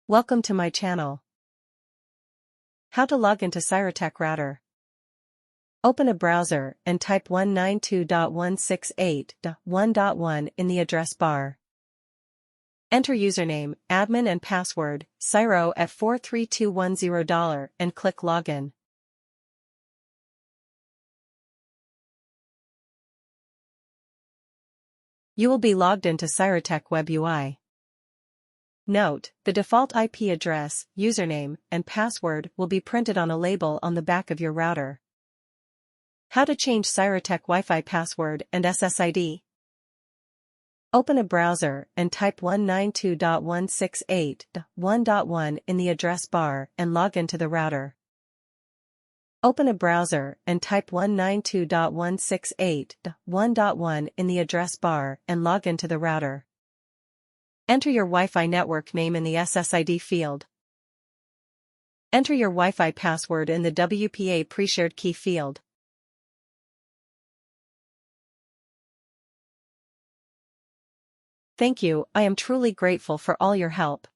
Welcome to my channel. How to log into Syrotech router. Open a browser and type 192.168.1.1 in the address bar. Enter username, admin and password, Syro at $43210 and click Login. You will be logged into Syrotech Web UI. Note, the default IP address, username, and password will be printed on a label on the back of your router. How to change Syrotech Wi-Fi password and SSID. Open a browser and type 192.168.1.1 in the address bar and log into the router. Open a browser and type 192.168.1.1 in the address bar and log into the router. Enter your Wi-Fi network name in the SSID field. Enter your Wi-Fi password in the WPA pre-shared key field. Thank you, I am truly grateful for all your help.